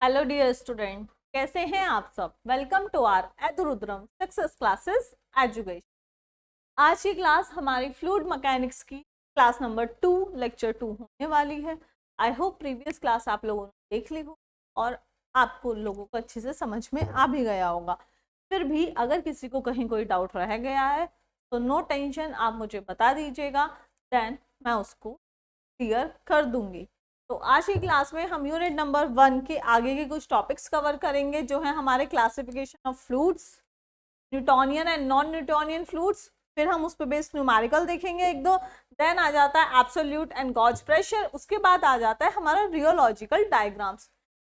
Hello dear student, कैसे हैं आप सब। Welcome to our Edurudram success classes education. आज की क्लास हमारी फ्लूइड मैकेनिक्स की क्लास नंबर 2 लेक्चर 2 होने वाली है। आई होप प्रीवियस क्लास आप लोगों ने देख ली हो और आपको लोगों को अच्छे से समझ में आ भी गया होगा। फिर भी अगर किसी को कहीं कोई डाउट रह गया है तो नो टेंशन, आप मुझे बता दीजिएगा, देन मैं उसको क्लियर कर दूंगी। तो आज की क्लास में हम यूनिट नंबर 1 के आगे के कुछ टॉपिक्स कवर करेंगे जो है हमारे classification of fluids, Newtonian and non Newtonian fluids. फिर हम उस पर बेस्ड न्यूमेरिकल देखेंगे एक दो। देन आ जाता है एब्सोल्यूट एंड गॉज प्रेशर। उसके बाद आ जाता है हमारा रियोलॉजिकल डायग्राम्स।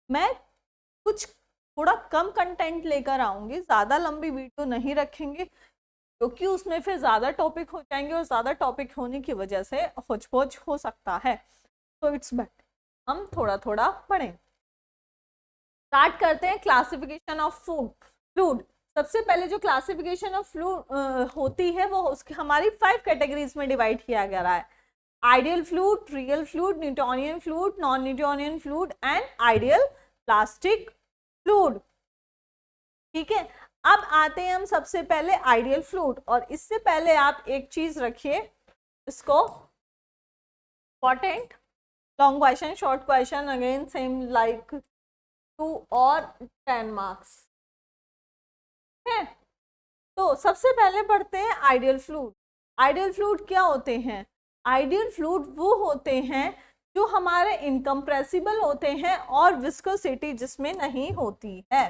मैं कुछ थोड़ा कम कंटेंट लेकर आऊंगी, ज्यादा लंबी वीडियो नहीं रखेंगे क्योंकि उसमें फिर ज्यादा टॉपिक हो जाएंगे और ज्यादा टॉपिक होने की वजह से होच हो सकता है। तो इट्स बेटर हम थोड़ा थोड़ा पढ़ें। स्टार्ट करते हैं क्लासिफिकेशन ऑफ फ्लूइड। सबसे पहले जो क्लासिफिकेशन ऑफ फ्लूइड होती है वो उसकी हमारी 5 कैटेगरीज में डिवाइड किया गया है। Ideal fluid, real fluid, Newtonian fluid, non Newtonian fluid and ideal plastic fluid. ठीक है, अब आते हैं हम सबसे पहले आइडियल फ्लूइड। और इससे पहले आप एक चीज रखिए, इसको important, long question, short question, again same like 2 और 10 मार्क्स है। तो सबसे पहले पढ़ते हैं आइडियल फ्लूइड। आइडियल फ्लूइड क्या होते हैं? आइडियल फ्लूइड वो होते हैं जो हमारे इनकम्प्रेसिबल होते हैं और विस्कोसिटी जिसमें नहीं होती है।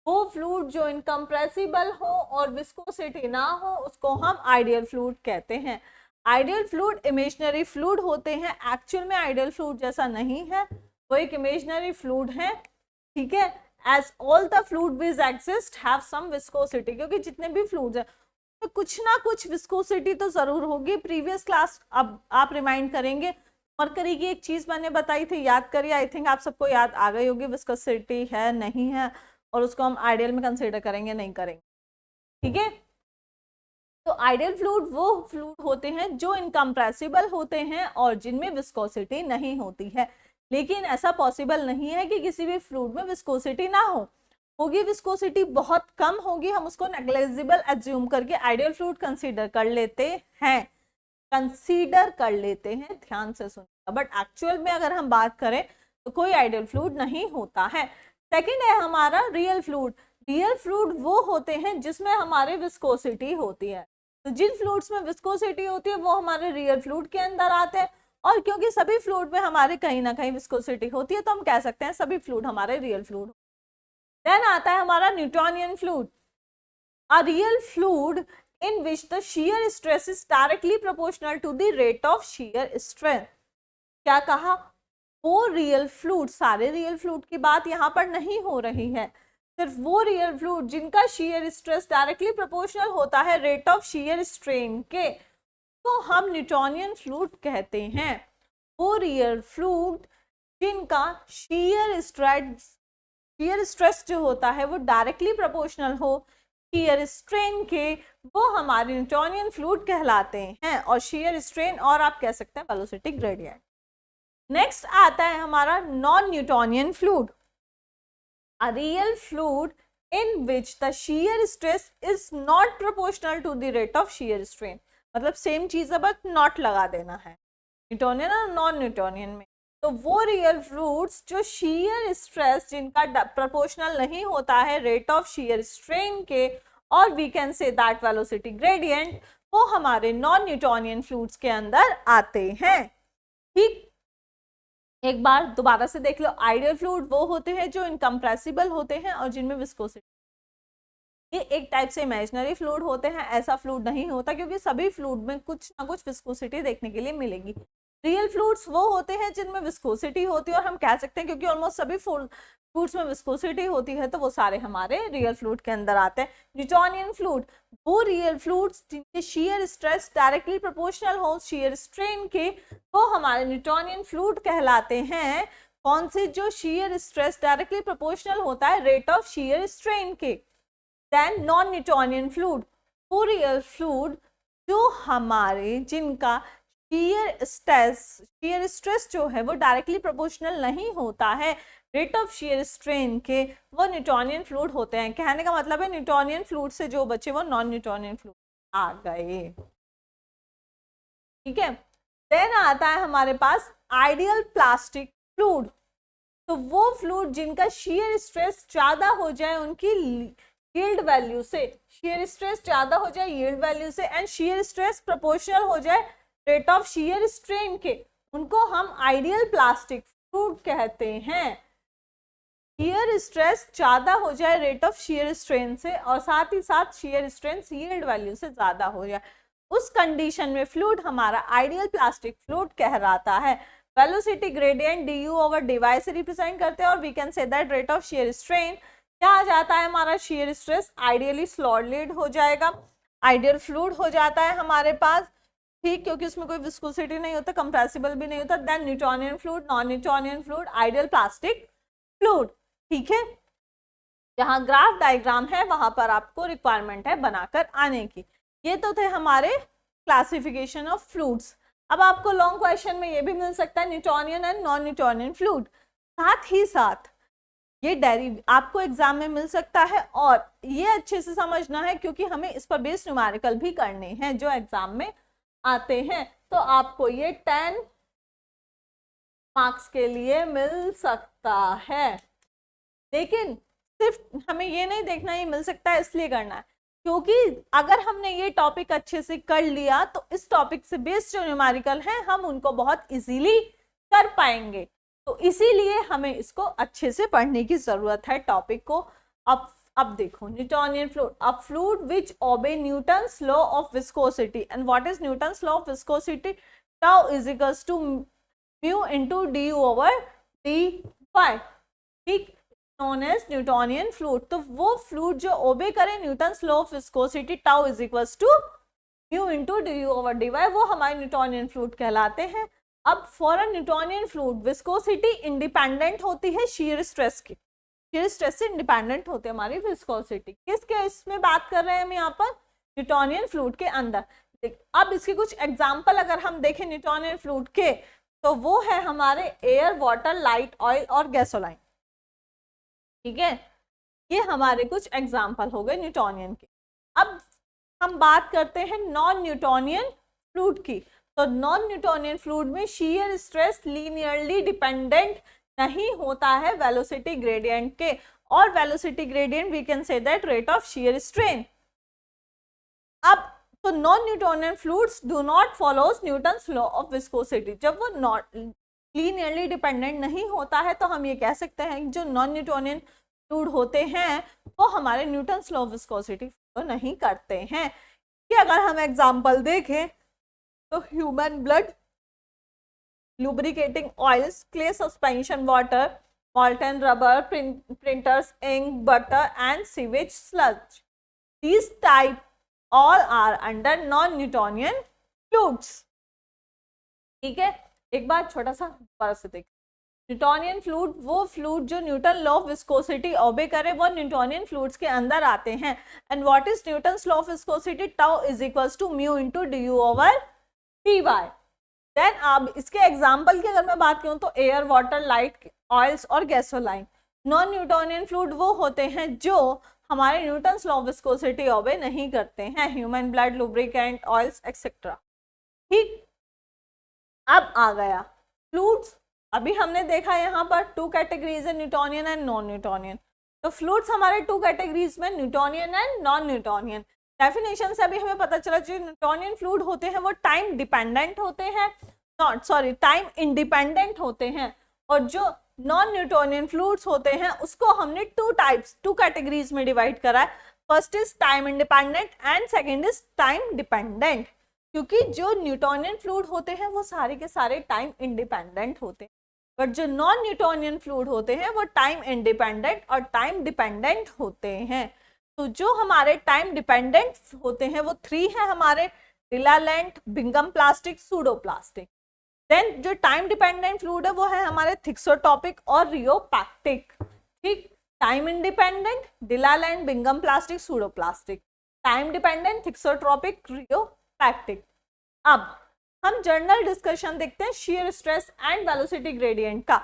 वो फ्लूइड जो इनकम्प्रेसिबल हो और विस्कोसिटी ना हो उसको हम आइडियल फ्लूइड कहते हैं। आइडियल फ्लूइड इमेजिनरी फ्लूइड होते हैं, एक्चुअल में आइडियल फ्लूइड जैसा नहीं है, वो एक इमेजिनरी फ्लूइड है। ठीक है, as all the fluid which exist have some viscosity, क्योंकि जितने भी फ्लूइड्स हैं तो कुछ ना कुछ विस्कोसिटी तो जरूर होगी। प्रीवियस क्लास अब आप रिमाइंड करेंगे, मरकरी की एक चीज मैंने बताई थी, याद करिए। आई थिंक आप सबको याद आ गई होगी विस्कोसिटी है नहीं है, और उसको हम आइडियल में कंसीडर करेंगे नहीं करेंगे। ठीक है, तो आइडियल फ्लूइड वो फ्लूइड होते हैं जो इनकम्प्रेसिबल होते हैं और जिनमें विस्कोसिटी नहीं होती है। लेकिन ऐसा पॉसिबल नहीं है कि किसी भी फ्लूइड में विस्कोसिटी ना हो, होगी, विस्कोसिटी बहुत कम होगी, हम उसको नेग्लिजिबल एज्यूम करके आइडियल फ्लूइड कंसीडर कर लेते हैं, ध्यान से सुनिएगा। बट एक्चुअल में अगर हम बात करें तो कोई आइडियल फ्लूइड नहीं होता है। सेकेंड है हमारा रियल फ्लूइड। रियल फ्लूइड वो होते हैं जिसमें हमारे विस्कोसिटी होती है। तो जिन फ्लूइड्स में विस्कोसिटी होती है वो हमारे रियल फ्लूइड के अंदर आते हैं, और क्योंकि सभी फ्लूइड में हमारे कहीं ना कहीं विस्कोसिटी होती है तो हम कह सकते हैं सभी फ्लूइड हमारे रियल फ्लूइड। देन आता है हमारा Newtonian fluid. A real fluid in which the shear stress is directly proportional to the rate of shear strength। क्या कहा? वो रियल फ्लूइड, सारे रियल फ्लूइड की बात यहाँ पर नहीं हो रही है, सिर्फ वो रियल फ्लूइड जिनका shear stress डायरेक्टली प्रोपोर्शनल होता है रेट ऑफ shear strain के, तो हम न्यूटोनियन फ्लूइड कहते हैं। वो रियल फ्लूइड जिनका shear stress जो होता है वो डायरेक्टली प्रोपोर्शनल हो shear strain के, वो हमारे न्यूटोनियन फ्लूइड कहलाते हैं। और shear strain और आप कह सकते हैं वेलोसिटी ग्रेडियंट। नेक्स्ट आता है हमारा non Newtonian fluid. A real fluid in which the shear stress is not proportional to the rate of shear strain। मतलब सेम चीज है बस नॉट लगा देना है न्यूटोनियन और नॉन न्यूटोनियन में। तो वो रियल फ्लूइड्स जो shear stress जिनका प्रोपोर्शनल नहीं होता है रेट ऑफ shear strain के, और we can say that velocity gradient, वो हमारे नॉन न्यूटोनियन फ्लूइड्स के अंदर आते हैं। ठीक, एक बार दोबारा से देख लो, आइडियल फ्लूइड वो होते हैं जो इनकम्प्रेसिबल होते हैं और जिनमें विस्कोसिटी, ये एक टाइप से इमेजिनरी फ्लूइड होते हैं, ऐसा फ्लूइड नहीं होता क्योंकि सभी फ्लूइड में कुछ ना कुछ विस्कोसिटी देखने के लिए मिलेगी। रियल फ्लूइड्स वो होते हैं जिनमें विस्कोसिटी होती है, और हम कह सकते हैं क्योंकि ऑलमोस्ट सभी फ्लूइड्स में विस्कोसिटी होती है तो वो सारे हमारे रियल फ्लूइड के अंदर आते हैं। न्यूटोनियन फ्लूइड वो रियल फ्लूइड्स जिनके shear स्ट्रेस डायरेक्टली प्रोपोर्शनल हो shear strain के, वो हमारे न्यूटोनियन फ्लूइड कहलाते हैं। कौन से? जो shear स्ट्रेस डायरेक्टली प्रोपोर्शनल होता है रेट ऑफ shear strain के। देन नॉन न्यूटोनियन फ्लूइड वो रियल फ्लूइड जो हमारे जिनका shear स्ट्रेस जो है वो डायरेक्टली प्रोपोर्शनल नहीं होता है रेट ऑफ शेयर स्ट्रेन के वो न्यूटोनियन फ्लूइड होते हैं। कहने का मतलब है न्यूटोनियन फ्लूइड से जो बचे वो नॉन न्यूटोनियन फ्लूइड आ गए। ठीक है, देन आता है हमारे पास आइडियल प्लास्टिक फ्लूइड। तो वो फ्लूइड जिनका शेयर स्ट्रेस ज्यादा हो जाए उनकी यील्ड वैल्यू से, शेयर स्ट्रेस ज्यादा हो जाए यील्ड वैल्यू से एंड शेयर स्ट्रेस प्रोपोर्शनल हो जाए रेट ऑफ शेयर स्ट्रेन के, उनको हम आइडियल प्लास्टिक फ्लूइड कहते हैं। शेयर स्ट्रेस ज्यादा हो जाए रेट ऑफ शेयर स्ट्रेन से और साथ ही साथ शेयर स्ट्रेन यील्ड वैल्यू से ज्यादा हो जाए, उस कंडीशन में फ्लूइड हमारा आइडियल प्लास्टिक फ्लूइड कहलाता है। Velocity gradient du over dy से रिप्रेजेंट करते हैं और we can say that rate of shear strain क्या आ जाता है हमारा, शेयर स्ट्रेस आइडियली सॉलिड हो जाएगा, आइडियल फ्लूइड हो जाता है हमारे पास। ठीक, क्योंकि उसमें कोई विस्कोसिटी नहीं होता, कंप्रेसिबल भी नहीं होता। Then Newtonian fluid, non Newtonian fluid, ideal plastic fluid. ठीक है, जहां ग्राफ डायग्राम है वहां पर आपको रिक्वायरमेंट है बनाकर आने की। ये तो थे हमारे क्लासिफिकेशन ऑफ फ्लूइड्स। अब आपको लॉन्ग क्वेश्चन में ये भी मिल सकता है Newtonian and non Newtonian fluid, साथ ही साथ ये डेरिव आपको एग्जाम में मिल सकता है। और ये अच्छे से समझना है क्योंकि हमें इस पर बेस्ड न्यूमेरिकल भी करने हैं जो एग्जाम में आते हैं, तो आपको ये 10 मार्क्स के लिए मिल सकता है। लेकिन सिर्फ हमें ये नहीं देखना ये मिल सकता है इसलिए करना है क्योंकि अगर हमने ये टॉपिक अच्छे से कर लिया तो इस टॉपिक से बेस्ड जो न्यूमेरिकल हैं हम उनको बहुत इजीली कर पाएंगे। तो इसीलिए हमें इसको अच्छे से पढ़ने की जरूरत है टॉपिक को। अब देखो Newtonian fluid, a fluid which obey Newton's law of viscosity and what is Newton's law of viscosity, tau is equals to mu into D over D Y. ठीक, नोन एज न्यूटोनियन फ्लूइड। तो वो fluid जो ओबे करे Newton's law of viscosity tau is equals to mu into D over D Y, वो हमारे Newtonian fluid कहलाते हैं। अब for a Newtonian fluid viscosity independent होती है शेयर स्ट्रेस की, शेयर स्ट्रेस से इंडिपेंडेंट होती है हमारी विस्कोसिटी। किस केस में बात कर रहे हैं हम यहाँ पर, न्यूटोनियन फ्लूइड के अंदर। अब इसके कुछ एग्जाम्पल अगर हम देखें न्यूटोनियन फ्लूइड के तो वो है हमारे एयर, वाटर, लाइट, ऑयल और गैसोलाइन। ठीक है, ये हमारे कुछ एग्जाम्पल हो गए न्यूटोनियन के। अब हम बात करते हैं नॉन न्यूटोनियन फ्लूइड की। तो नॉन न्यूटोनियन फ्लूइड में शेयर स्ट्रेस लीनियरली डिपेंडेंट नहीं होता है वेलोसिटी ग्रेडियंट के, और velocity gradient we can say that rate of shear strain. अब तो non Newtonian fluids do not follows Newton's law of viscosity. जब वो नॉट लीनियरली डिपेंडेंट नहीं होता है तो हम ये कह सकते हैं कि जो नॉन न्यूटोनियन फ्लूइड होते हैं वो हमारे Newton's law of viscosity follow नहीं करते हैं। कि अगर हम एग्जांपल देखें तो human blood, lubricating oils, clay suspension water, molten rubber, printers ink, butter and sewage sludge. These type all are under non-Newtonian fluids. ठीक है, एक बार छोटा सा दोबारा से देख, न्यूटोनियन फ्लूइड वो फ्लूइड जो Newton law of viscosity obey करे वो न्यूटोनियन फ्लूइड्स के अंदर आते हैं। And what is Newton's law of viscosity, tau is equals to mu into D over D Y. Then अब इसके एग्जाम्पल की अगर मैं बात करूं तो एयर, वाटर, लाइट, ऑयल्स और गैसोलाइन। नॉन न्यूटोनियन फ्लूइड वो होते हैं जो हमारे न्यूटन्स लॉ ऑफ विस्कोसिटी ओबे नहीं करते हैं, human blood, lubricant, oils etcetera. ठीक, अब आ गया फ्लूइड्स। अभी हमने देखा यहाँ पर 2 कैटेगरीज है, न्यूटोनियन एंड नॉन न्यूटोनियन। तो फ्लूइड्स हमारे 2 कैटेगरीज में, Newtonian and non Newtonian. Definition से अभी हमें पता चला जो न्यूटोनियन फ्लूइड होते हैं वो टाइम डिपेंडेंट होते हैं, टाइम इंडिपेंडेंट होते हैं, और जो नॉन न्यूटोनियन फ्लूइड्स होते हैं उसको हमने 2 कैटेगरीज में डिवाइड करा है। First is time independent and second is time dependent. क्योंकि जो न्यूटोनियन फ्लूइड होते हैं वो सारे के सारे टाइम इंडिपेंडेंट होते हैं, बट जो नॉन न्यूटोनियन फ्लूइड होते हैं वो टाइम इंडिपेंडेंट और टाइम डिपेंडेंट होते हैं। तो जो हमारे टाइम डिपेंडेंट होते हैं वो 3 है हमारे, dilatant, Bingham plastic, pseudoplastic. Then जो टाइम डिपेंडेंट फ्लूइड है वो है हमारे थिक्सोटॉपिक और रियोपैक्टिक। ठीक, time independent, dilatant, Bingham plastic, pseudoplastic. Time dependent, thixotropic, rheopectic. अब हम जनरल डिस्कशन देखते हैं shear stress and velocity gradient का।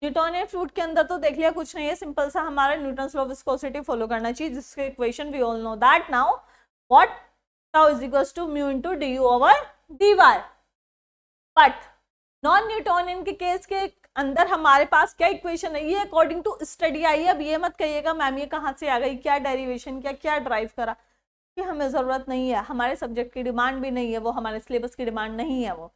न्यूटोनियन फ्लूइड के अंदर तो देख लिया कुछ नहीं है, सिंपल सा हमारा Newton's law of viscosity follow करना चाहिए, जिसके equation we all know that now what tau is equals to mu into du over dy। But non Newtonian के केस के अंदर हमारे पास क्या इक्वेशन है, ये अकॉर्डिंग टू स्टडी आई है। अब ये मत कहिएगा मैम ये कहाँ से आ गई, क्या डेरिवेशन किया, क्या ड्राइव करा, कि हमें ज़रूरत नहीं है, हमारे सब्जेक्ट की डिमांड भी नहीं है वो, हमारे सिलेबस की डिमांड नहीं है वो।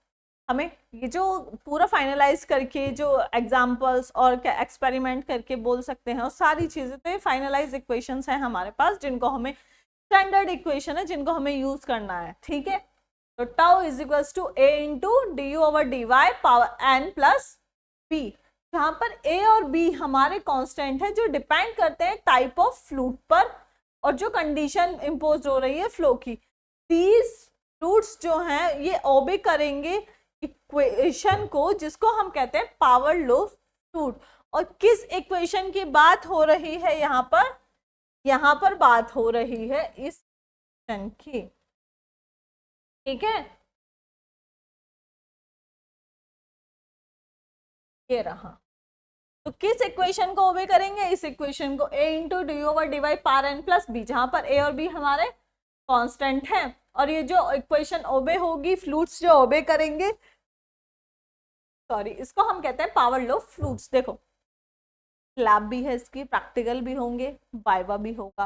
हमें ये जो पूरा फाइनलाइज करके जो एग्जाम्पल्स और क्या एक्सपेरिमेंट करके बोल सकते हैं और सारी चीज़ें, तो ये फाइनलाइज इक्वेशंस हैं हमारे पास, जिनको हमें स्टैंडर्ड इक्वेशन है, जिनको हमें यूज करना है, ठीक है। तो tau is equals to a into D U over D Y power n plus b, जहाँ पर a और b हमारे कांस्टेंट है जो डिपेंड करते हैं टाइप ऑफ फ्लूइड पर और जो कंडीशन इम्पोज हो रही है फ्लो की। दीज फ्लूइड्स जो हैं ये ओबे करेंगे इक्वेशन को, जिसको हम कहते हैं पावर लो फ्लूइड। और किस इक्वेशन की बात हो रही है यहाँ पर, यहाँ पर बात हो रही है इस इक्वेशन की, ठीक है। ये रहा, तो किस इक्वेशन को ओबे करेंगे, इस इक्वेशन को, a into D over D Y power n plus B, जहां पर a और b हमारे कांस्टेंट हैं। और ये जो इक्वेशन ओबे होगी, फ्लूइड्स जो ओबे करेंगे, सॉरी इसको हम कहते हैं पावर लो फ्लूइड्स। देखो लैब भी है इसकी, प्रैक्टिकल भी होंगे, वाइवा भी होगा।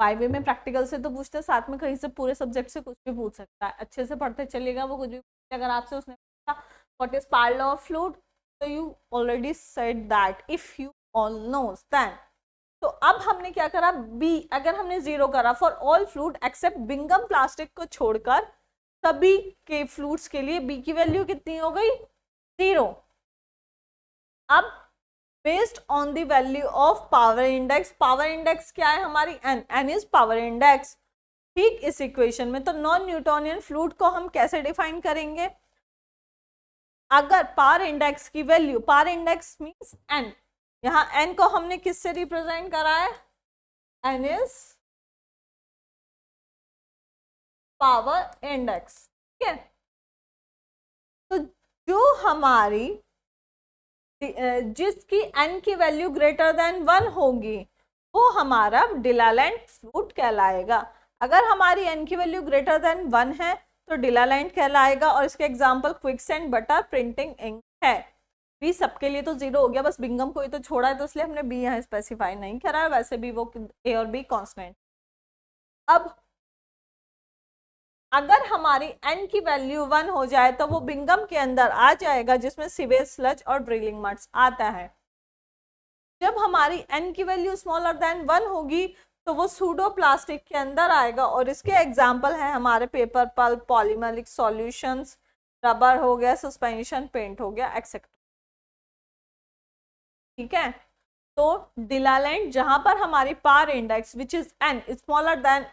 वाइवे में प्रैक्टिकल से तो पूछते हैं, साथ में कहीं से पूरे सब्जेक्ट से कुछ भी पूछ सकता है, अच्छे से पढ़ते चलेगा वो कुछ भी। अगर आपसे उसने पूछा what is power law of fluid, तो you already said that if you all knows then. तो अब हमने क्या करा, बी अगर हमने जीरो करा for all fluid except Bingham plastic को छोड़कर सभी के फ्लूइड्स के लिए बी की वैल्यू कितनी हो गई, 0। अब based on the value of power index, power index क्या है हमारी n, n is power index, ठीक। इस इक्वेशन में तो नॉन न्यूटोनियन फ्लूइड को हम कैसे डिफाइन करेंगे, अगर पावर इंडेक्स की value, power index means n, यहाँ n को हमने किससे रिप्रेजेंट करा है, n इज पावर इंडेक्स, ठीक है। तो जो हमारी जिसकी n की वैल्यू ग्रेटर देन 1 होगी वो हमारा डिलालेंट फ्लूइड कहलाएगा। अगर हमारी n की वैल्यू ग्रेटर देन 1 है तो डिलालेंट कहलाएगा। और इसके example quicksand, butter, printing ink है। बी सबके लिए तो 0 हो गया, बस बिंगम को ही तो छोड़ा है, तो इसलिए हमने बी यहाँ स्पेसिफाई नहीं करा है, वैसे भी वो ए और बी कांस्टेंट। अब अगर हमारी n की वैल्यू 1 हो जाए तो वो बिंगम के अंदर आ जाएगा, जिसमें सीवेज, स्लज और ड्रिलिंग मड्स आता है। जब हमारी n की वैल्यू स्मॉलर देन 1 होगी तो वो सूडो प्लास्टिक के अंदर आएगा। और इसके एग्जाम्पल हैं हमारे paper, pulp, polymeric solutions, rubber हो गया, सस्पेंशन, पेंट हो गया, एक्सेट्रा, ठीक है। तो डिलालेंट जहां पर हमारी power index which is n smaller than,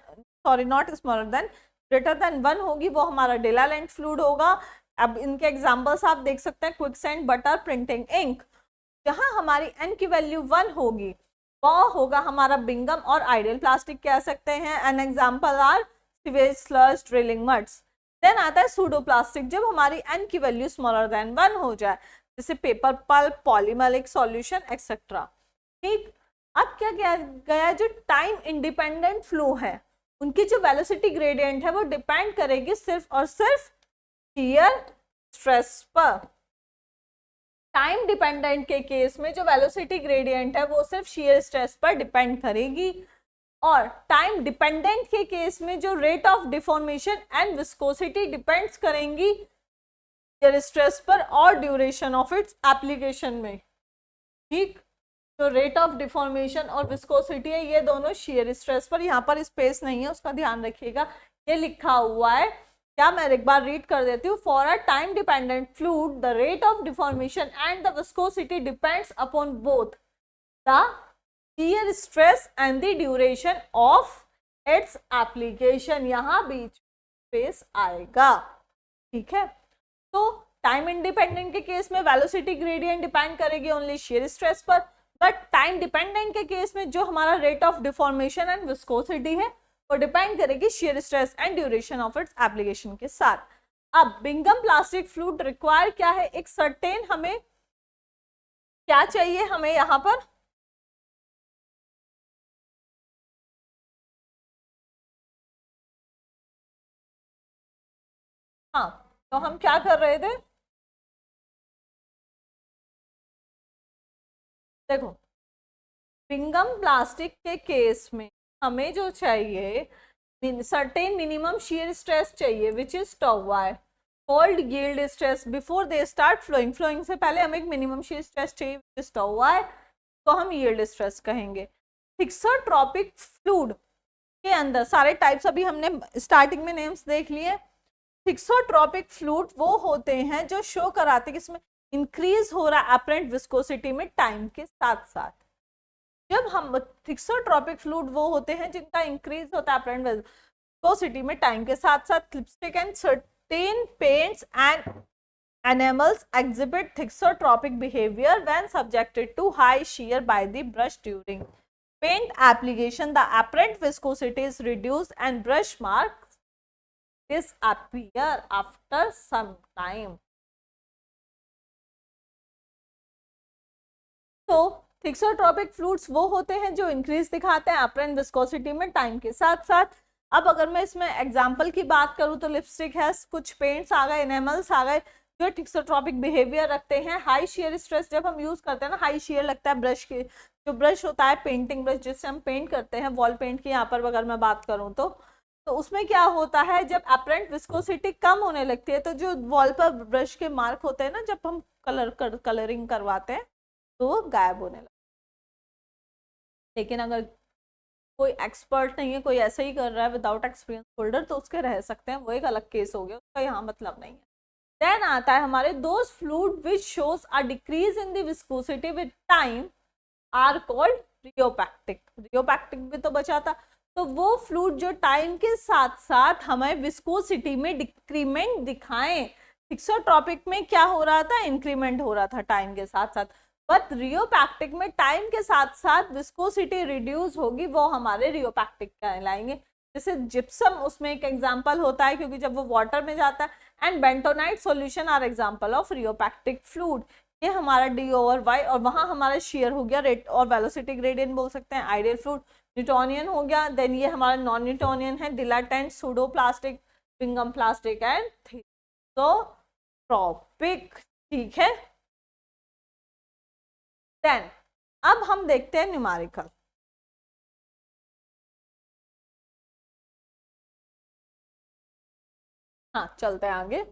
sorry not smaller than, greater than 1 होगी, वो हमारा डिलालेंट फ्लूइड होगा। अब इनके एग्जांपल्स आप देख सकते हैं, क्विकसैंड, बटर, प्रिंटिंग इंक। जहां हमारी n की वैल्यू 1 होगी वो होगा हमारा बिंगम और आइडियल प्लास्टिक कह सकते हैं। An example are sewage, sludge, drilling muds. Then आता है सूडो प्लास्टिक, जब हमारी n की वैल्यू स्मॉलर देन 1 हो जाए, जैसे paper, pulp, polymeric solution etcetera, ठीक। अब क्या गया, जो टाइम इंडिपेंडेंट फ्लो है उनकी जो वेलोसिटी ग्रेडियंट है वो डिपेंड करेगी सिर्फ और सिर्फ शियर स्ट्रेस पर। टाइम डिपेंडेंट के केस में जो वेलोसिटी ग्रेडियंट है वो सिर्फ शियर स्ट्रेस पर डिपेंड करेगी, और टाइम डिपेंडेंट के केस में जो rate of deformation and viscosity depends करेंगी शियर स्ट्रेस पर और ड्यूरेशन ऑफ इट्स एप्लीकेशन में, ठीक। तो रेट ऑफ डिफॉर्मेशन और विस्कोसिटी है, ये दोनों शियर स्ट्रेस पर। यहाँ पर स्पेस नहीं है, उसका ध्यान रखिएगा, ये लिखा हुआ है क्या, मैं एक बार रीड कर देती हूँ। For a time dependent fluid the rate of deformation and the viscosity depends upon both the shear stress and the duration of its application. यहाँ बीच स्पेस आएगा, ठीक है। तो टाइम इंडिपेंडेंट के केस में वेलोसिटी ग्रेडियंट डिपेंड करेगी only shear stress पर, but time dependent के केस में जो हमारा rate of deformation and viscosity है वो डिपेंड करेगी shear stress and duration of its application के साथ। अब बिंगम प्लास्टिक फ्लूइड रिक्वायर क्या है, एक सर्टेन हमें क्या चाहिए हमें यहाँ पर? हाँ, तो हम क्या कर रहे थे? देखो, विंगम प्लास्टिक के केस में हमें जो चाहिए, सर्टेन मिनिमम shear स्ट्रेस चाहिए, which is tau y, called yield stress before they start flowing. Flowing से पहले हमें एक मिनिमम shear स्ट्रेस चाहिए, विच इज tau y, तो हम यील्ड स्ट्रेस कहेंगे। थिक्सोट्रॉपिक फ्लूइड के अंदर सारे टाइप्स अभी हमने स्टार्टिंग में नेम्स देख लिए। थिक्सोट्रॉपिक फ्लूइड वो होते हैं जो शो कराते हैं कि इसमें इंक्रीज हो रहा है अपरेंट विस्कोसिटी में टाइम के साथ साथ। जब हम थिक्सोट्रॉपिक फ्लूइड वो होते हैं जिनका इंक्रीज होता है अपरेंट विस्कोसिटी में टाइम के साथ साथ। Lipstick and certain paints and enamels exhibit thixotropic behavior when subjected to high shear by the brush during paint application. The apparent viscosity is reduced and brush marks disappear after some time. तो thixotropic fluids वो होते हैं जो increase दिखाते हैं apparent viscosity में time के साथ साथ। अब अगर मैं इसमें एग्जांपल की बात करूं तो लिपस्टिक है, कुछ पेंट्स आ गए, एनेमल्स आ गए जो थिक्सोट्रॉपिक बिहेवियर रखते हैं। हाई शेयर स्ट्रेस जब हम यूज करते हैं ना, हाई शेयर लगता है ब्रश के, जो ब्रश होता है पेंटिंग ब्रश जिससे हम पेंट करते हैं, वॉल पेंट की यहाँ पर अगर मैं बात करूँ तो उसमें क्या होता है, जब अपरेंट विस्कोसिटी कम होने लगती है तो जो वॉल पर ब्रश के मार्क होते हैं ना, जब हम कलरिंग करवाते हैं तो वो गायब होने लगता है। लेकिन अगर कोई एक्सपर्ट नहीं है, कोई ऐसे ही कर रहा है विदाउट एक्सपीरियंस होल्डर, तो उसके रह सकते हैं, वो एक अलग केस हो गया, उसका यहाँ मतलब नहीं है। देन आता है हमारे those fluid which shows a decrease in the viscosity with time are called rheopectic. Rheopectic भी तो बचा था, तो वो फ्लूइड जो टाइम के साथ साथ हमें विस्कोसिटी में डिक्रीमेंट दिखाएं। थिक्सोट्रॉपिक में क्या हो रहा था, इंक्रीमेंट हो रहा था टाइम के साथ साथ, बट रियोपैक्टिक में टाइम के साथ साथ विस्कोसिटी रिड्यूस होगी, वो हमारे रियोपैक्टिक कहलाएंगे। जैसे जिप्सम उसमें एक एग्जांपल होता है क्योंकि जब वो वाटर में जाता है। And bentonite solution are example of rheopectic fluid. ये हमारा डी ओवर वाई, और वहां हमारा शेयर हो गया, रेट और वेलोसिटी ग्रेडियंट बोल सकते हैं, आइडियल फ्लूइड। न्यूटोनियन हो गया, देन ये हमारा नॉन न्यूटोनियन है, डिलाटेंट, सूडो प्लास्टिक, विंगम प्लास्टिक एंड थिक्सोट्रॉपिक। ठीक है, देन अब हम देखते हैं न्यूमेरिकल। हाँ, चलते हैं आगे।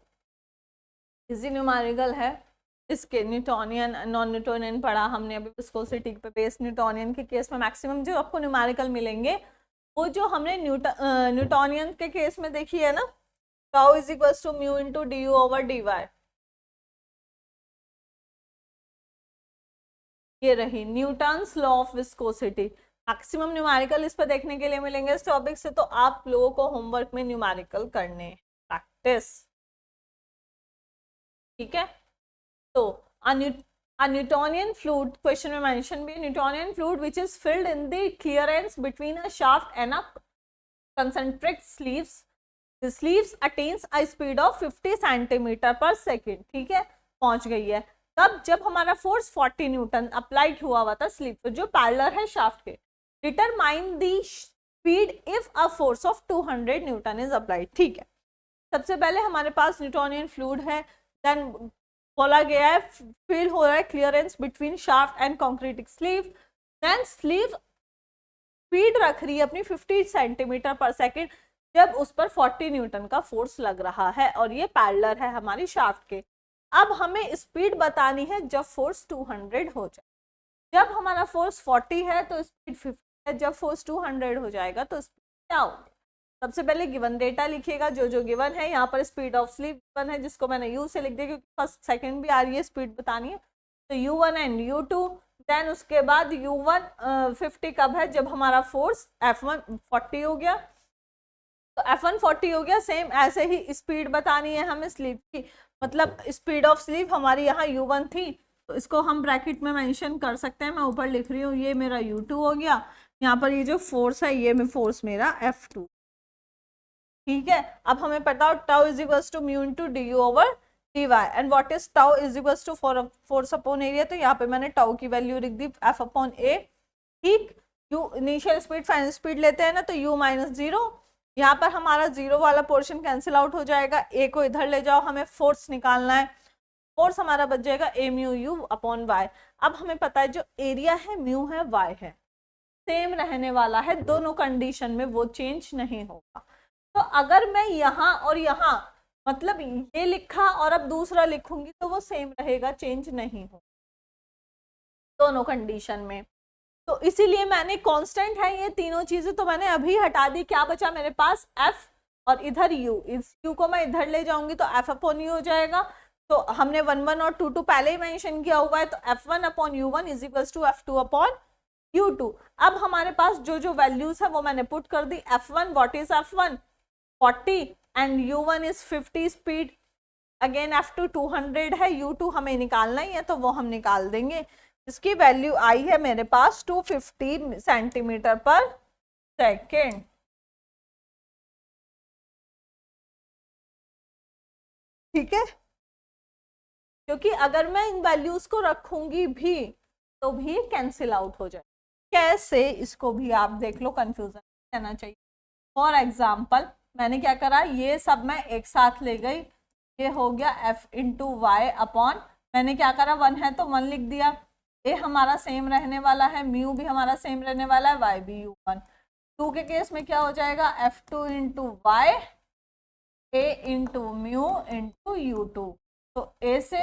इजी न्यूमेरिकल है, इसके न्यूटोनियन नॉन न्यूटोनियन पढ़ा हमने अभी विस्कोसिटी पे बेस। न्यूटोनियन के केस में मैक्सिमम जो आपको न्यूमेरिकल मिलेंगे वो जो हमने न्यूटोनियन के केस में देखी है ना, tau is equals to mu into D U over D Y. ये रही Newton's law of viscosity. Maximum numerical इस पर देखने के लिए मिलेंगे इस टॉपिक से, तो आप लोगों को होमवर्क में न्यूमेरिकल करने प्रैक्टिस। ठीक है, तो a Newtonian fluid, question में mention भी, Newtonian fluid which is filled in the clearance between a shaft and a concentric sleeves. The sleeves attains a speed of 50 centimeter per second. ठीक है, पहुंच गई है। तब जब हमारा फोर्स 40 न्यूटन अप्लाइड हुआ हुआ था स्लीव पर जो पैरेलल है शाफ्ट के। Determine the speed if a force of 200 newton is applied. ठीक है, सबसे पहले हमारे पास न्यूटोनियन फ्लूइड है, देन बोला गया है फील हो रहा है clearance between shaft and concentric sleeve, then sleeve speed रख रही है अपनी 50 सेंटीमीटर पर सेकेंड जब उस पर 40 न्यूटन का फोर्स लग रहा है और ये पैरेलल है हमारी शाफ्ट के। अब हमें स्पीड बतानी है जब फोर्स 200 हो जाए। जब हमारा फोर्स 40 है तो स्पीड 50 है, जब फोर्स 200 हो जाएगा तो स्पीड क्या होगी। सबसे पहले गिवन डेटा लिखिएगा, जो जो गिवन है। यहाँ पर स्पीड ऑफ स्लीप गिवन है जिसको मैंने यू से लिख दिया क्योंकि फर्स्ट सेकंड भी आ रही है, स्पीड बतानी है, तो u1 एंड u2। देन उसके बाद u1 50 कब है, जब हमारा फोर्स f1 40 हो गया, तो f1 40 हो गया। सेम ऐसे ही स्पीड बतानी है हमें स्लीप की, मतलब स्पीड ऑफ स्लीप हमारी यहाँ u1 थी तो इसको हम ब्रैकेट में मेंशन कर सकते हैं। मैं ऊपर लिख रही हूँ, ये मेरा u2 हो गया, यहाँ पर ये जो फोर्स है ये फोर्स मेरा f2। ठीक है, अब हमें पता हो tau is equals to mu into D U over D Y and what is tau is equals to force upon area. तो यहाँ पे मैंने टाउ की वैल्यू लिख दी एफ अपॉन ए। ठीक, you initial speed final speed लेते हैं ना, तो यू माइनस जीरो, यहाँ पर हमारा जीरो वाला पोर्शन कैंसिल आउट हो जाएगा, ए को इधर ले जाओ, हमें फोर्स निकालना है, फोर्स हमारा बच जाएगा ए म्यू यू अपॉन वाई। अब हमें पता है जो एरिया है म्यू है वाई है, सेम रहने वाला है दोनों कंडीशन में, वो चेंज नहीं होगा। तो अगर मैं यहाँ और यहाँ मतलब ये लिखा और अब दूसरा लिखूंगी तो वो सेम रहेगा, चेंज नहीं होगा दोनों कंडीशन में। तो इसीलिए मैंने कांस्टेंट है ये तीनों चीजें, तो मैंने अभी हटा दी। क्या बचा मेरे पास एफ और इधर यू, इस यू को मैं इधर ले जाऊंगी तो एफ अपॉन यू हो जाएगा। तो हमने 1 1 और 2 2 पहले ही मेंशन किया हुआ है, तो F1 upon U1 is equals to F2 upon U2। अब हमारे पास जो जो वैल्यूज है वो मैंने पुट कर दी। F1 what is F1 40 and U1 is 50 speed, again F2 200 है, U2 हमें निकालना ही है तो वो हम निकाल देंगे, इसकी वैल्यू आई है मेरे पास 250 सेंटीमीटर पर सेकेंड। ठीक है, क्योंकि अगर मैं इन वैल्यूज को रखूंगी भी तो भी कैंसिल आउट हो जाए। कैसे, इसको भी आप देख लो, कंफ्यूजन रहना चाहिए। फॉर एग्जाम्पल मैंने क्या करा, ये सब मैं एक साथ ले गई, ये हो गया f इंटू वाई अपॉन, मैंने क्या करा 1 है तो 1 लिख दिया, ए हमारा सेम रहने वाला है, म्यू भी हमारा सेम रहने वाला है, वाई भी U1। 2 के केस में क्या हो जाएगा F2 इंटू वाई, ए इंटू म्यू इंटू U2। तो ए से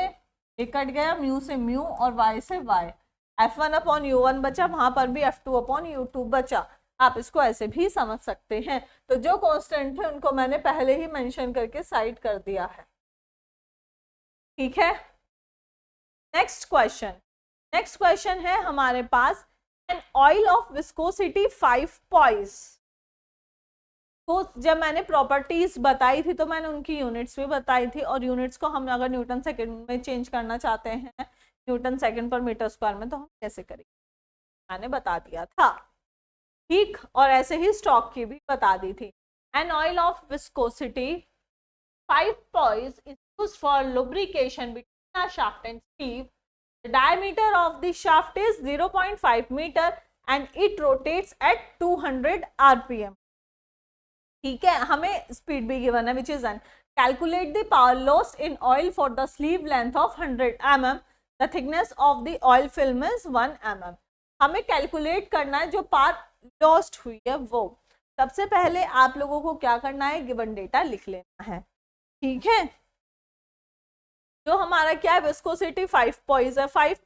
ए कट गया, म्यू से म्यू और वाई से वाई, F1 अपॉन U1 बचा, वहां पर भी F2 अपॉन U2 बचा। आप इसको ऐसे भी समझ सकते हैं। तो जो कांस्टेंट है उनको मैंने पहले ही मेंशन करके साइड कर दिया है। ठीक है, नेक्स्ट क्वेश्चन है हमारे पास, an oil of viscosity 5 poise. तो जब मैंने प्रॉपर्टीज बताई थी तो मैंने उनकी यूनिट्स भी बताई थी, और यूनिट्स को हम अगर न्यूटन सेकंड में चेंज करना चाहते हैं न्यूटन सेकंड पर मीटर स्क्वायर में, तो हम कैसे करेंगे मैंने बता दिया था। ठीक, और ऐसे ही स्टॉक की भी बता दी थी। N oil of viscosity 5 poised is used for lubrication between a shaft and sleeve. The diameter of the shaft is 0.5 meter and it rotates at 200 rpm. ठीक है, हमें स्पीड भी गिवन है which is n. Calculate the power lost in oil for the sleeve length of 100 mm. The thickness of the oil film is 1 mm. हमें calculate करना है जो power lost हुई है वो। सबसे पहले आप लोगों को क्या करना है, गिवन डेटा लिख लेना है। ठीक है, जो हमारा क्या है विस्कोसिटी 5 पॉइस है, 5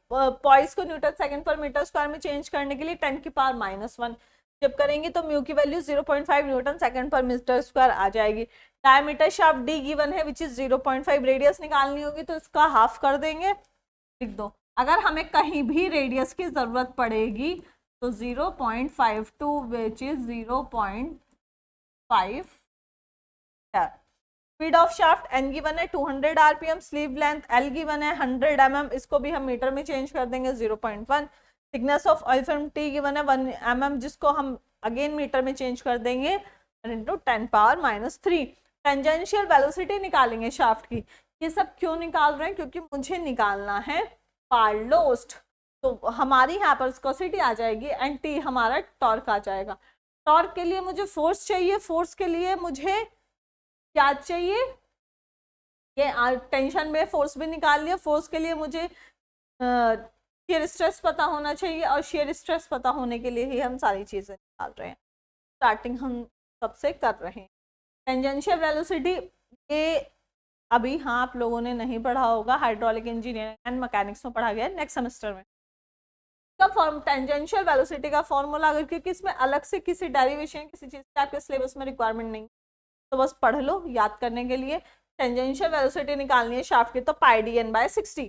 पॉइस को न्यूटन सेकंड पर मीटर स्क्वायर में चेंज करने के लिए 10 की पावर -1 जब करेंगे तो म्यू की वैल्यू 0.5 न्यूटन सेकंड पर मीटर स्क्वायर आ जाएगी। डायमीटर शाफ्ट डी गिवन है विच इज 0.5, रेडियस निकालनी होगी तो इसका हाफ कर देंगे, लिख दो। अगर हमें कहीं भी रेडियस की जरूरत पड़ेगी तो 0.52 which is 0.5। Speed of shaft N given है 200 RPM, sleeve length L given है 100 mm, इसको भी हम मीटर में चेंज कर देंगे 0.1। Thickness of oil film T given है 1 mm, जिसको हम अगेन मीटर में चेंज कर देंगे 10 पावर -3। टेंजेंशियल वेलोसिटी निकालेंगे शाफ्ट की। ये सब क्यों निकाल रहे हैं, क्योंकि मुझे निकालना है पावर लॉस्ट। तो हमारी यहाँ पर विस्कोसिटी आ जाएगी एंड टी हमारा टॉर्क आ जाएगा। टॉर्क के लिए मुझे फोर्स चाहिए, फोर्स के लिए मुझे क्या चाहिए, ये टेंशन में फोर्स भी निकाल लिया। फोर्स के लिए मुझे शेयर स्ट्रेस पता होना चाहिए, और शेयर स्ट्रेस पता होने के लिए ही हम सारी चीजें निकाल रहे हैं। स्टार्टिंग हम सबसे कर रहे हैं। टेंजेंशियल वेलोसिटी ये अभी हाँ आप लोगों ने नहीं पढ़ा होगा, हाइड्रोलिक इंजीनियरिंग एंड मैकेनिक्स में पढ़ा गया है नेक्स्ट सेमेस्टर में। टेंजेंशियल वेलोसिटी का फॉर्मूला अगर क्योंकि इसमें अलग से किसी डेरिवेशन किसी चीज की आपके सिलेबस में रिक्वायरमेंट नहीं, तो बस पढ़ लो याद करने के लिए। टेंजेंशियल वेलोसिटी निकालनी है शाफ्ट की तो पाई डी एन बाय 60।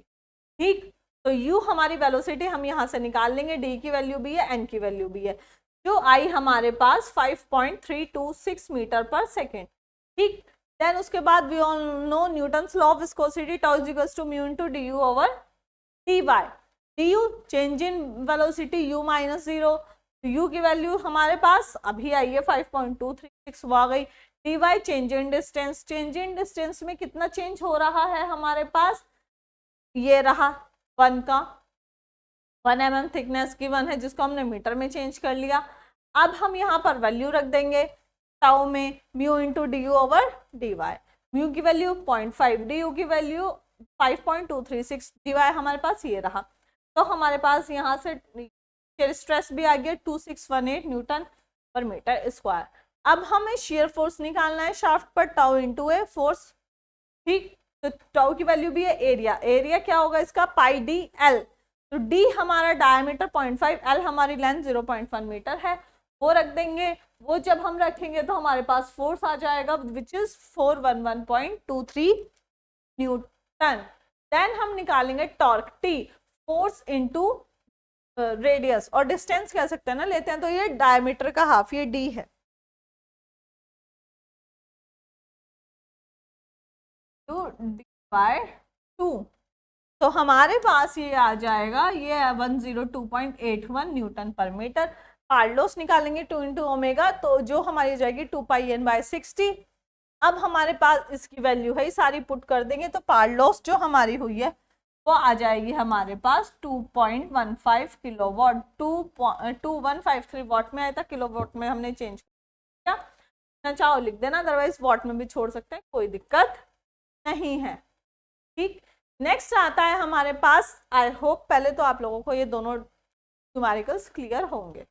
ठीक, तो यू हमारी वेलोसिटी हम यहाँ से निकाल लेंगे, डी की वैल्यू भी है एन की वैल्यू भी है, जो आई हमारे पास 5.326 मीटर पर सेकेंड। ठीक, देन उसके बाद we all know Newton's law of viscosity, tau is equals to mu into D U over D Y. D U change in velocity U -0, U की वैल्यू हमारे पास अभी आई है 5.236 वो आ गई। D Y change in distance, change in distance में कितना चेंज हो रहा है हमारे पास, ये रहा 1 का 1 mm थिकनेस गिवन है जिसको हमने मीटर में चेंज कर लिया। अब हम यहाँ पर वैल्यू रख देंगे टाउ में mu into D U over D Y, mu की वैल्यू 0.5, डी यू की वैल्यू 5.236, डी वाई हमारे पास ये रहा। तो हमारे पास यहाँ से स्ट्रेस भी आ गया 2618 न्यूटन पर मीटर स्क्वायर। अब हमें शेयर फोर्स निकालना है शाफ्ट पर, टाउ इंटू ए फोर्स, ठीक। तो टाउ की वैल्यू भी है, एरिया, एरिया क्या होगा इसका पाई डी एल, तो डी हमारा डायमीटर 0.5, एल हमारी लेंथ 0.1 मीटर है, वो रख देंगे। वो जब हम रखेंगे तो हमारे पास फोर्स आ जाएगा विच इज 411.23 न्यूटन। देन हम निकालेंगे torque T, force into radius, और डिस्टेंस कह सकते हैं ना, लेते हैं तो ये डायमीटर का हाफ, ये डी है, बाय 2, तो हमारे पास ये आ जाएगा, ये 102.81 न्यूटन पर मीटर। पार्ट लॉस निकालेंगे 2 इंटू ओमेगा, तो जो हमारी हो जाएगी 2 पाई एन बाय 60। अब हमारे पास इसकी वैल्यू है, सारी पुट कर देंगे तो पार्ट लॉस जो हमारी हुई है वो आ जाएगी हमारे पास 2.15 किलोवाट, 2153 वॉट में आया था, किलोवाट में हमने चेंज किया, चाहो लिख देना, अदरवाइज वॉट में भी छोड़ सकते हैं, कोई दिक्कत नहीं है, ठीक। नेक्स्ट आता है हमारे पास, आई होप पहले तो आप लोगों को ये दोनों न्यूमेरिकल्स क्लियर होंगे।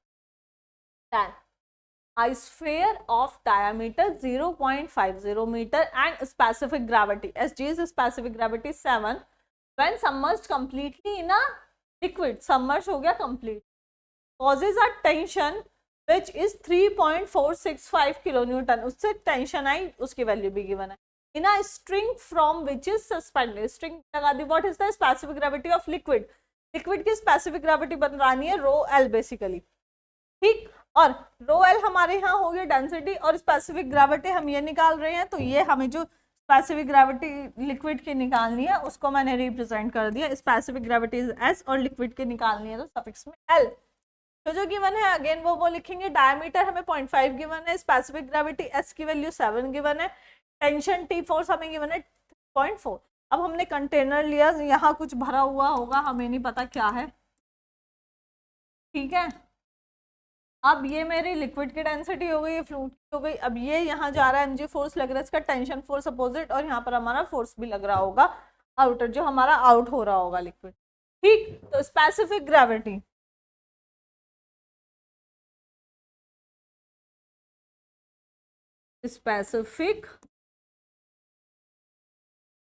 A sphere of diameter 0.50 meter and specific gravity, SG is specific gravity 7, when submerged completely in a liquid, submerged हो गया complete, causes a tension which is 3.465 kilonewton, उससे टेंशन आई, उसकी वैल्यू भी गिवन है। In a string from which is suspended, string लगा दी, what is the specific gravity of liquid, liquid की specific gravity बनानी है रो एल बेसिकली, ठीक। और रो एल हमारे यहाँ हो गया डेंसिटी, और स्पेसिफिक ग्रेविटी हम ये निकाल रहे हैं, तो ये हमें जो स्पेसिफिक ग्रेविटी लिक्विड की निकालनी है उसको मैंने रिप्रेजेंट कर दिया, स्पेसिफिक ग्रेविटी इज एस, और लिक्विड की निकालनी है तो सफिक्स में एल। तो जो गिवन है अगेन वो लिखेंगे, डायमीटर हमें 0.5 गिवन है, स्पेसिफिक ग्रेविटी एस की वैल्यू 7 गिवन है, टेंशन टी फोर्स हमें गिवन है 0.4। अब हमने कंटेनर लिया, यहाँ कुछ भरा हुआ होगा, हमें नहीं पता क्या है, ठीक है। अब ये मेरी लिक्विड की डेंसिटी हो गई, ये फ्लूइड की हो गई। अब ये यहाँ जा रहा है, एमजी फोर्स लग रहा है, इसका टेंशन फोर्स अपोजिट, और यहाँ पर हमारा फोर्स भी लग रहा होगा आउटर, जो हमारा आउट हो रहा होगा लिक्विड, ठीक। तो specific gravity, specific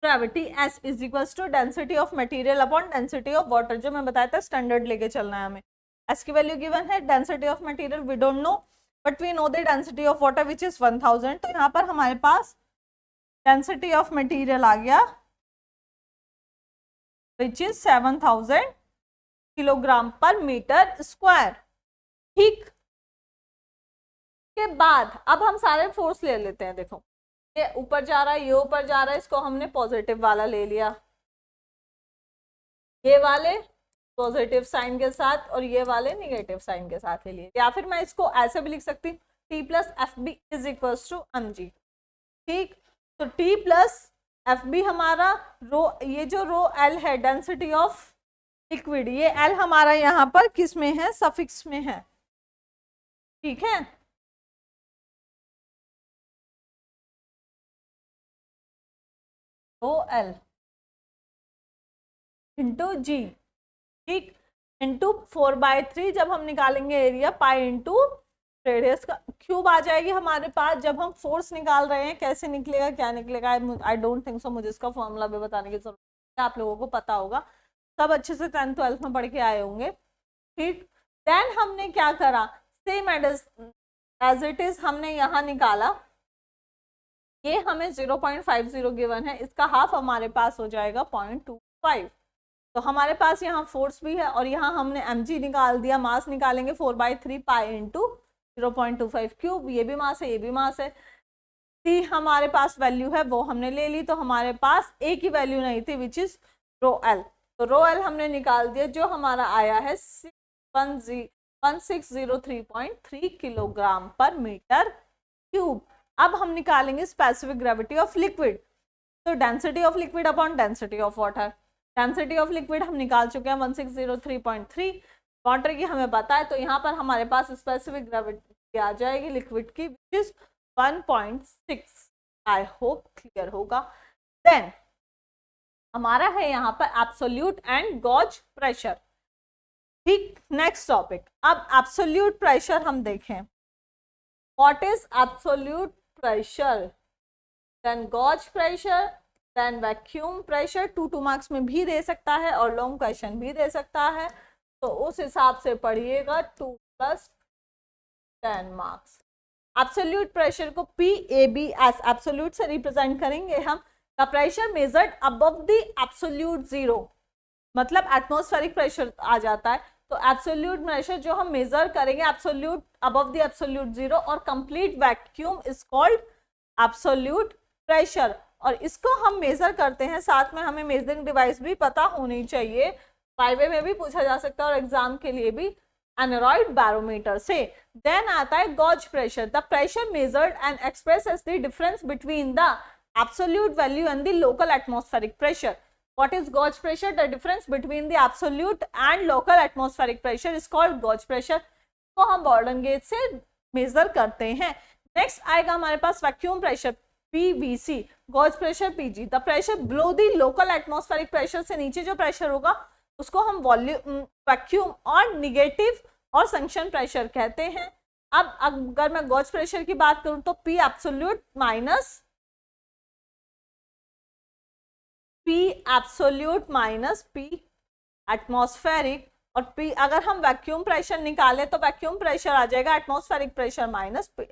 gravity S is equals to density of material upon density of water, जो मैं बताया था स्टैंडर्ड लेके चलना है हमें। S की वैल्यू गिवन है, density of material we don't know, but we know the density of water which is 1000। तो यहाँ पर हमारे पास डेंसिटी ऑफ मटेरियल आ गया which is 7000 kilogram per metre square, ठीक। के बाद अब हम सारे फोर्स ले लेते हैं, देखो ये ऊपर जा रहा है, ये ऊपर जा रहा है, इसको हमने पॉजिटिव वाला ले लिया, ये वाले पॉजिटिव साइन के साथ और ये वाले निगेटिव साइन के साथ ले लिए, या फिर मैं इसको ऐसे भी लिख सकती हूँ, T plus F B is equal to mg, ठीक। तो T प्लस एफ बी हमारा रो, ये जो रो L है डेंसिटी ऑफ लिक्विड, ये L हमारा यहाँ पर किस में है, सफिक्स में है, ठीक है। रो L इंटू जी, ठीक, इंटू 4/3, जब हम निकालेंगे एरिया पाई इंटू रेडियस का क्यूब आ जाएगी हमारे पास। जब हम फोर्स निकाल रहे हैं कैसे निकलेगा, क्या निकलेगा, आई डोंट थिंक सो मुझे इसका फॉर्मूला भी बताने की जरूरत है, आप लोगों को पता होगा, सब अच्छे से 10th 12th में पढ़ के आए होंगे, ठीक। देन हमने क्या करा, सेम एज इट इज हमने यहाँ निकाला, ये हमें 0.50 गिवन है, इसका हाफ हमारे पास हो जाएगा 0.25। तो हमारे पास यहाँ फोर्स भी है और यहाँ हमने mg निकाल दिया, मास निकालेंगे 4/3 पाई इंटू 0.25 क्यूब, ये भी मास है, ये भी मास है। टी हमारे पास वैल्यू है वो हमने ले ली, तो हमारे पास ए की वैल्यू नहीं थी विच इज रो एल, तो रो एल हमने निकाल दिया, जो हमारा आया है 1603.3 किलोग्राम पर मीटर क्यूब। अब हम निकालेंगे स्पेसिफिक ग्रेविटी ऑफ लिक्विड। तो density of liquid upon density of water, density of liquid हम निकाल चुके हैं 1603.3, वाटर की हमें पता है, तो यहाँ पर हमारे पास स्पेसिफिक ग्रेविटी आ जाएगी लिक्विड की which is 1.6। I hope clear होगा। देन हमारा है यहाँ पर एब्सोल्यूट एंड गॉज प्रेशर। ठीक, नेक्स्ट टॉपिक। अब एब्सोल्यूट प्रेशर हम देखें, what is absolute pressure, then gauge pressure, then vacuum pressure. 2 marks में भी दे सकता है और लॉन्ग क्वेश्चन भी दे सकता है, तो उस हिसाब से पढ़िएगा। 2 + 10 मार्क्स। एब्सोल्यूट प्रेशर को PAB एज एब्सोल्यूट से रिप्रेजेंट करेंगे हम। The pressure measured above the absolute zero, मतलब एटमॉस्फेरिक प्रेशर आ जाता है। तो एब्सोल्यूट प्रेशर जो हम मेजर करेंगे absolute above the absolute zero और complete vacuum is called absolute pressure. और इसको हम मेजर करते हैं, साथ में हमें मेजरिंग डिवाइस भी पता होनी चाहिए, वाइवे में भी पूछा जा सकता है और एग्जाम के लिए भी, एनरॉइड बैरोमीटर से। देन आता है gauge pressure, the pressure measured and express as the difference between the absolute value and the local atmospheric pressure. What is gauge pressure? The difference between the absolute and local atmospheric pressure is called gauge pressure. तो हम बॉर्डन gauge से major करते हैं। Next आएगा हमारे पास vacuum pressure PVC, gauge pressure PG। The pressure below the local atmospheric pressure से नीचे जो प्रेशर होगा उसको हम वॉल्यूम वैक्यूम और निगेटिव और संक्शन प्रेशर कहते हैं। अब अगर मैं गॉज प्रेशर की बात करूं तो P absolute minus P absolute minus P atmospheric, और P अगर हम वैक्यूम प्रेशर निकाले तो वैक्यूम प्रेशर आ जाएगा atmospheric pressure minus P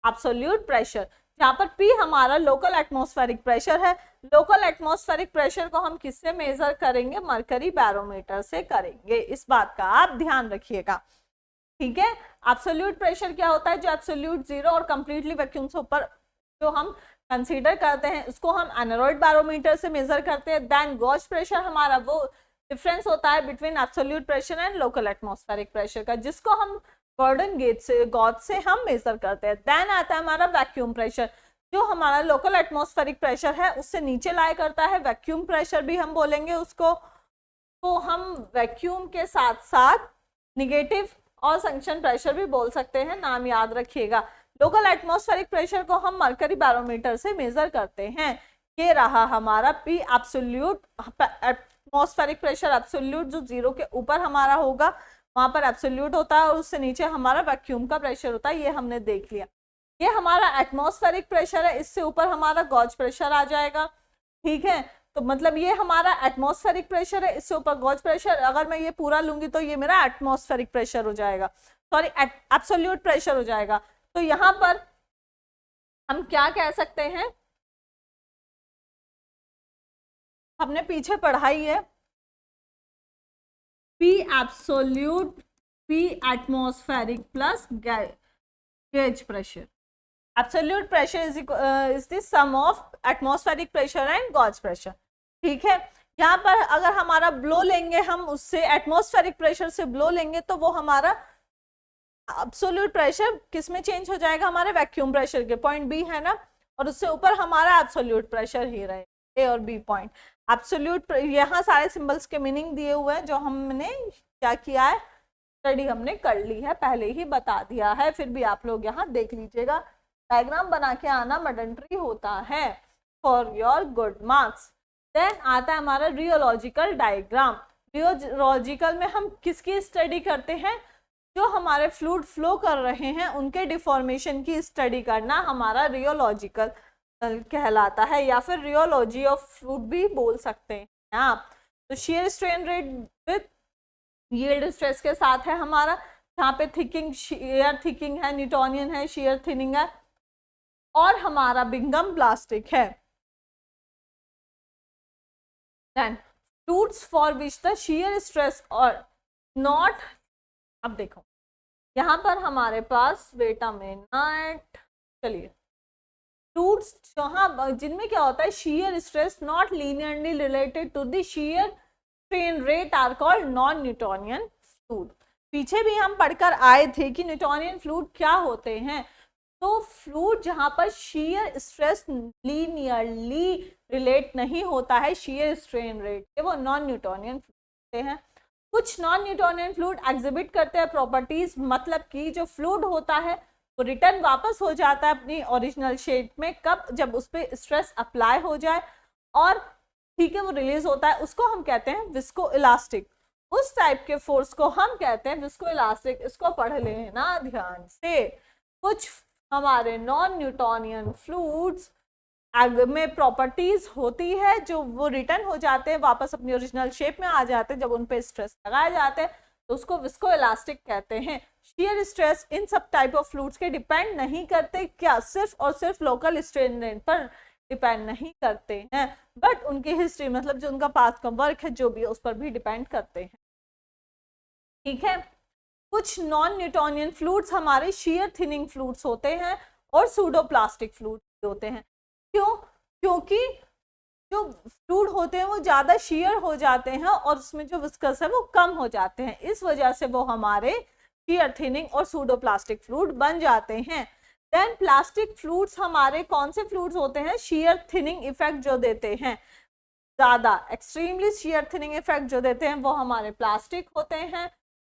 absolute pressure, जहाँ पर P हमारा लोकल एटमॉस्फेरिक प्रेशर है। लोकल एटमॉस्फेरिक प्रेशर को हम किससे मेजर करेंगे? मरकरी बैरोमीटर से करेंगे। इस बात का आप ध्यान रखिएगा, ठीक है। एब्सोल्यूट प्रेशर क्या होता है? जो एब्सोल्यूट जीरो और कंप्लीटली वैक्यूम से ऊपर जो हम कंसीडर करते हैं उसको हम एनरॉइड बैरोमीटर से मेजर करते हैं। देन गॉज प्रेशर हमारा वो डिफरेंस होता है between absolute pressure and local atmospheric pressure का, जिसको हम गॉर्डन गेज से गॉज से हम मेजर करते हैं। देन आता है हमारा वैक्यूम प्रेशर, जो हमारा लोकल एटमॉस्फेरिक प्रेशर है उससे नीचे लाया करता है, वैक्यूम प्रेशर भी हम बोलेंगे उसको। तो हम वैक्यूम के साथ साथ निगेटिव और संक्शन प्रेशर भी बोल सकते हैं, नाम याद रखिएगा। लोकल एटमॉस्फेरिक प्रेशर को हम मरकरी बैरोमीटर से मेजर करते हैं। ये रहा हमारा P absolute, atmospheric pressure absolute जो जीरो के ऊपर हमारा होगा वहां पर एब्सोल्यूट होता है और उससे नीचे हमारा वैक्यूम का प्रेशर होता है, ये हमने देख लिया। ये हमारा एटमॉस्फेरिक प्रेशर है, इससे ऊपर हमारा गॉज प्रेशर आ जाएगा, ठीक है। तो मतलब ये हमारा एटमॉस्फेरिक प्रेशर है, इससे ऊपर गॉज प्रेशर। अगर मैं ये पूरा लूंगी तो ये मेरा एटमॉस्फेरिक प्रेशर हो जाएगा, सॉरी एब्सोल्यूट प्रेशर हो जाएगा। तो यहाँ पर हम क्या कह सकते हैं, हमने पीछे पढ़ाई है P absolute P atmospheric plus gauge pressure. Absolute pressure is the sum of atmospheric pressure and gauge pressure, ठीक है। यहाँ पर अगर हमारा ब्लो लेंगे हम उससे एटमॉस्फेरिक प्रेशर से ब्लो लेंगे तो वो हमारा एब्सोल्यूट प्रेशर किस में चेंज हो जाएगा? हमारे वैक्यूम प्रेशर के, पॉइंट बी है ना, और उससे ऊपर हमारा एब्सोल्यूट प्रेशर ही रहे, ए और बी पॉइंट। एब्सोल्यूट, यहाँ सारे सिंबल्स के मीनिंग दिए हुए हैं, जो हमने क्या किया है, स्टडी हमने कर ली है, पहले ही बता दिया है, फिर भी आप लोग यहाँ देख लीजिएगा। डायग्राम बना के आना मैंडेटरी होता है for your good marks. Then आता है हमारा रियोलॉजिकल डायग्राम। रियोलॉजिकल में हम किसकी स्टडी करते हैं? जो हमारे फ्लूइड फ्लो कर रहे हैं उनके डिफॉर्मेशन की स्टडी करना हमारा रियोलॉजिकल कहलाता है, या फिर रियोलॉजी ऑफ फ्लूइड भी बोल सकते हैं आप। तो shear strain rate with yield stress के साथ है हमारा, यहाँ पे थिकिंग, शेयर थिकिंग है, न्यूटोनियन है, शेयर थिनिंग है, और हमारा बिंगम प्लास्टिक है। Then fluids for which the shear stress और नॉट, अब देखो यहाँ पर हमारे पास वेट अ मिनट, चलिए, फ्लूइड्स जहाँ जिनमें क्या होता है, shear stress not linearly related to the shear strain rate are called non Newtonian fluid. पीछे भी हम पढ़कर आए थे कि न्यूटोनियन फ्लूइड क्या होते हैं। तो फ्लूइड जहाँ पर शीयर स्ट्रेस लीनियरली रिलेट नहीं होता है शीयर स्ट्रेन रेट के, वो नॉन न्यूटोनियन फ्लूइड हैं। कुछ नॉन न्यूटोनियन फ्लूइड एग्जिबिट करते हैं प्रॉपर्टीज, मतलब कि जो फ्लूइड होता है वो रिटर्न वापस हो जाता है अपनी ओरिजिनल शेप में, कब? जब उस पर स्ट्रेस अप्लाई हो जाए और ठीक है वो रिलीज होता है, उसको हम कहते हैं विस्को इलास्टिक। उस टाइप के फोर्स को हम कहते हैं विस्को इलास्टिक। इसको पढ़ लेना ध्यान से। कुछ हमारे नॉन न्यूटोनियन फ्लूइड्स में प्रॉपर्टीज होती है जो वो रिटर्न हो जाते हैं वापस अपनी ओरिजिनल शेप में आ जाते हैं जब उन पे स्ट्रेस लगाए जाते हैं, तो उसको विस्को इलास्टिक कहते हैं। शियर स्ट्रेस इन सब टाइप ऑफ फ्लूइड्स के डिपेंड नहीं करते, क्या सिर्फ और सिर्फ लोकल स्ट्रेन रेट पर डिपेंड नहीं करते हैं, बट उनकी हिस्ट्री मतलब जो उनका पास्ट का वर्क है जो भी है उस पर भी डिपेंड करते हैं। ठीक है। कुछ नॉन न्यूटोनियन फ्लूइड्स हमारे शियर थिनिंग फ्लूइड्स होते हैं और सूडोप्लास्टिक फ्लूइड्स होते हैं। क्यों? क्योंकि जो फ्लूइड होते हैं वो ज्यादा शियर हो जाते हैं और उसमें जो विस्कस है वो कम हो जाते हैं, इस वजह से वो हमारे शियर थिनिंग और सूडोप्लास्टिक फ्लूइड बन जाते हैं। देन प्लास्टिक फ्लूइड्स हमारे कौन से फ्लूइड्स होते हैं? शियर थिनिंग इफेक्ट जो देते हैं, ज्यादा एक्सट्रीमली शियर थिनिंग इफेक्ट जो देते हैं वो हमारे प्लास्टिक होते हैं।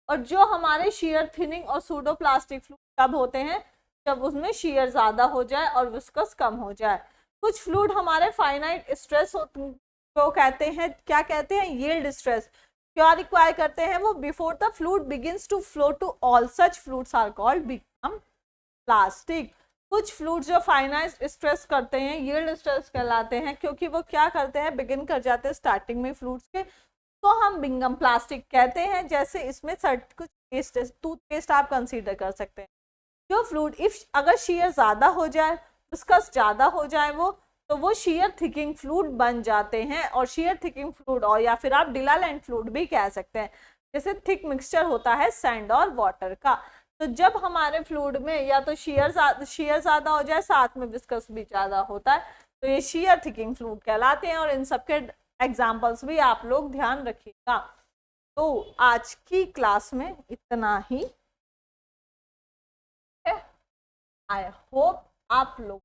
और जो हमारे शियर थिनिंग और सूडोप्लास्टिक फ्लूइड कब होते हैं? जब उसमें शियर ज्यादा हो जाए और विस्कस कम हो जाए। कुछ फ्लूइड हमारे फाइनाइट स्ट्रेस को कहते हैं, क्या कहते हैं? Yield stress. क्या रिक्वायर करते हैं वो? Before the fluid begins to flow to all such fluids are called Bingham plastic. कुछ फ्लूइड जो फाइनाइट स्ट्रेस करते हैं यील्ड स्ट्रेस कहलाते हैं, क्योंकि वो क्या करते हैं? बिगिन कर जाते हैं स्टार्टिंग में फ्लूइड्स के, तो हम बिंगम प्लास्टिक कहते हैं। जैसे इसमें कुछ पेस्ट, टूथपेस्ट आप कंसीडर कर सकते हैं। जो फ्लूइड इफ अगर शियर ज्यादा हो जाए, विस्कस ज्यादा हो जाए वो, तो वो शियर थिकिंग फ्लूइड बन जाते हैं। और शियर थिकिंग फ्लूइड, और या फिर आप डिलालैंड फ्लूइड भी कह सकते हैं, जैसे थिक मिक्सचर होता है सैंड और वाटर का। तो जब हमारे फ्लूइड में या तो शियर ज्यादा हो जाए, साथ में विस्कस भी ज्यादा होता है, तो ये शियर थिकिंग फ्लूइड कहलाते हैं। और इन सबके एग्जाम्पल्स भी आप लोग ध्यान रखिएगा। तो आज की क्लास में इतना ही। आई होप आप लोग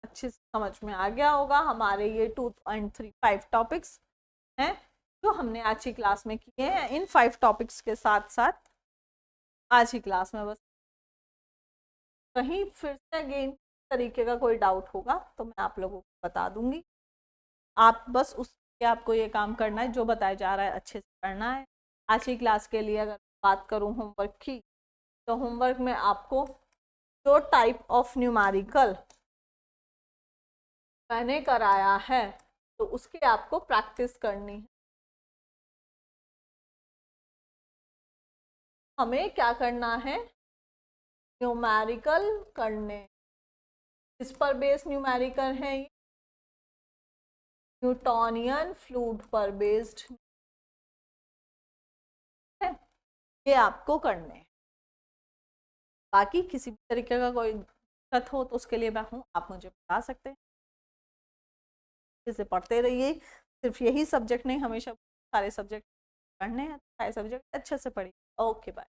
अच्छे से समझ में आ गया होगा। हमारे ये 2.35 टॉपिक्स हैं जो हमने आज की क्लास में किए हैं। इन 5 टॉपिक्स के साथ साथ आज की क्लास में बस कहीं फिर से अगेन तरीके का कोई डाउट होगा तो मैं आप लोगों को बता दूंगी। आप बस उसके आपको ये काम करना है, जो बताया जा रहा है अच्छे से पढ़ना है। आज की क्लास के लिए अगर बात करूं होमवर्क की, तो होमवर्क में आपको जो टाइप ऑफ न्यूमेरिकल मैंने कराया है तो उसकी आपको प्रैक्टिस करनी है। हमें क्या करना है? न्यूमेरिकल करने। इस पर बेस्ड न्यूमेरिकल है ये, न्यूटोनियन फ्लूइड पर बेस्ड है, ये आपको करने हैं। बाकी किसी भी तरीके का कोई दिक्कत हो तो उसके लिए मैं हूँ, आप मुझे बता सकते हैं। इसे पढ़ते रहिए, सिर्फ यही सब्जेक्ट नहीं, हमेशा सारे सब्जेक्ट पढ़ने हैं, सारे सब्जेक्ट अच्छे से पढ़िए। Okay bye.